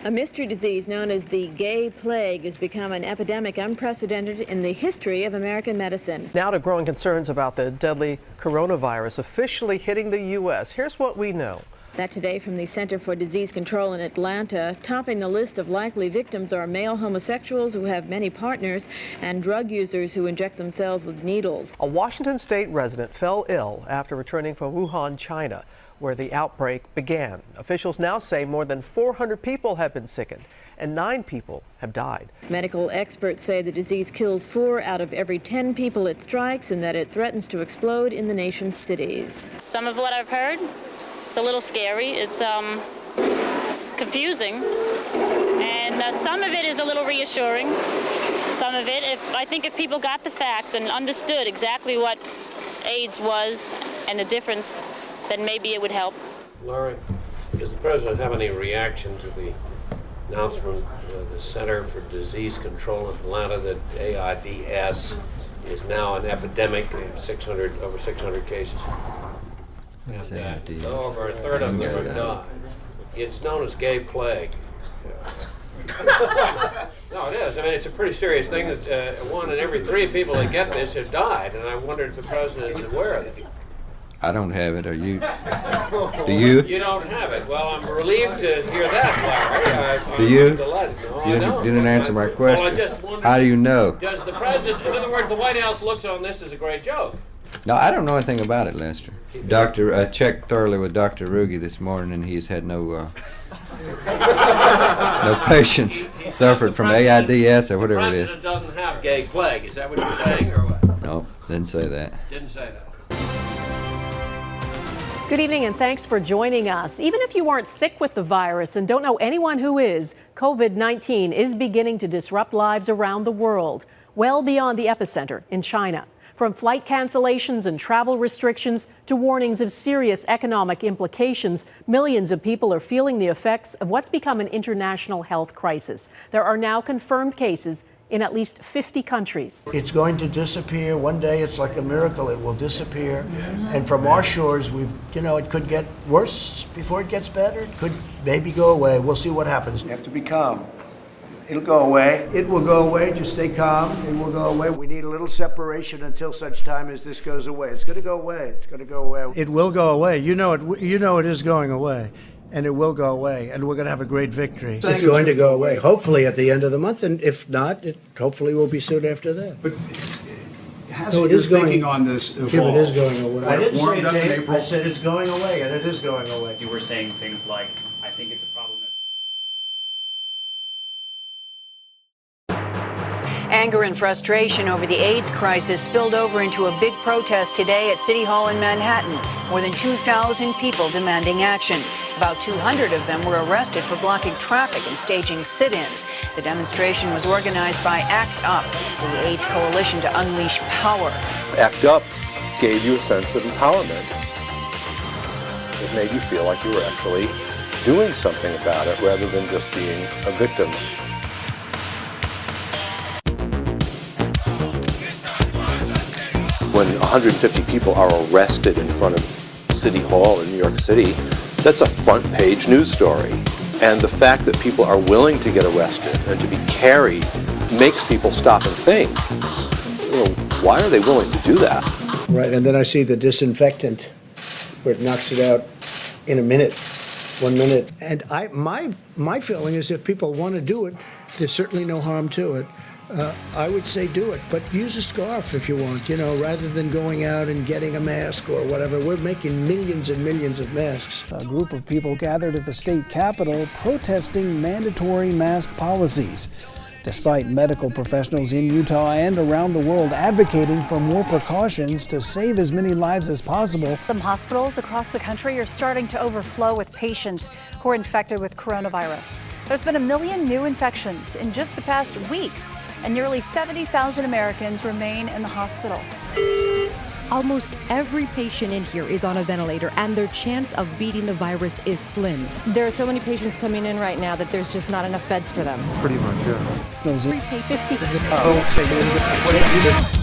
A mystery disease known as the gay plague has become an epidemic unprecedented in the history of American medicine. Now to growing concerns about the deadly coronavirus officially hitting the U.S. Here's what we know. That today from the Center for Disease Control in Atlanta, topping the list of likely victims are male homosexuals who have many partners and drug users who inject themselves with needles. A Washington state resident fell ill after returning from Wuhan, China, where the outbreak began. Officials now say more than 400 people have been sickened and 9 people have died. Medical experts say the disease kills 4 out of every 10 people it strikes and that it threatens to explode in the nation's cities. Some of what I've heard, it's a little scary. It's confusing, and some of it is a little reassuring. Some of it, I think if people got the facts and understood exactly what AIDS was and the difference, then maybe it would help. Laurie, does the president have any reaction to the announcement of the Center for Disease Control in Atlanta that AIDS is now an epidemic, over 600 cases? And over a third of them have died. It's known as gay plague. No, it is. I mean, it's a pretty serious thing that 1 in every 3 people that get this have died, and I wondered if the president is aware of it. I don't have it. Are you? Do you? You don't have it. Well, I'm relieved to hear that, Larry. Do you? No, You I don't. didn't answer my Well, I question. just wondered, How do you know? does the president, in other words, the White House looks on this as a great joke. No, I don't know anything about it, Lester. I checked thoroughly with Dr. Ruge this morning, and he's had no patients suffered from AIDS or whatever it is. The president doesn't have gay plague. Is that what you're saying, or what? No, didn't say that. Didn't say that. Good evening and thanks for joining us. Even if you aren't sick with the virus and don't know anyone who is, COVID-19 is beginning to disrupt lives around the world, well beyond the epicenter in China. From flight cancellations and travel restrictions to warnings of serious economic implications, millions of people are feeling the effects of what's become an international health crisis. There are now confirmed cases in at least 50 countries. It's going to disappear. One day it's like a miracle. It will disappear. And from our shores, it could get worse before it gets better. It could maybe go away. We'll see what happens. You have to be calm. It'll go away. It will go away. Just stay calm. It will go away. We need a little separation until such time as this goes away. It's going to go away. It's going to go away. It will go away. You know it is going away. And it will go away, and we're going to have a great victory. It's going to go away, hopefully at the end of the month, and if not, it hopefully will be soon after that. But hasn't your thinking on this evolved? Yeah, it is going away. I didn't say warmed up in April. I said it's going away, and it is going away. You were saying things like, I think it's a problem. Anger and frustration over the AIDS crisis spilled over into a big protest today at City Hall in Manhattan. More than 2,000 people demanding action. About 200 of them were arrested for blocking traffic and staging sit-ins. The demonstration was organized by ACT UP, the AIDS coalition to unleash power. ACT UP gave you a sense of empowerment. It made you feel like you were actually doing something about it rather than just being a victim. When 150 people are arrested in front of City Hall in New York City, that's a front-page news story. And the fact that people are willing to get arrested and to be carried makes people stop and think, well, why are they willing to do that? Right, and then I see the disinfectant where it knocks it out in a minute, 1 minute. And my feeling is if people want to do it, there's certainly no harm to it. I would say do it, but use a scarf if you want, rather than going out and getting a mask or whatever. We're making millions and millions of masks. A group of people gathered at the state capitol protesting mandatory mask policies, despite medical professionals in Utah and around the world advocating for more precautions to save as many lives as possible. Some hospitals across the country are starting to overflow with patients who are infected with coronavirus. There's been 1 million new infections in just the past week, and nearly 70,000 Americans remain in the hospital. Almost every patient in here is on a ventilator, and their chance of beating the virus is slim. There are so many patients coming in right now that there's just not enough beds for them. Pretty much, yeah. Prepay 50.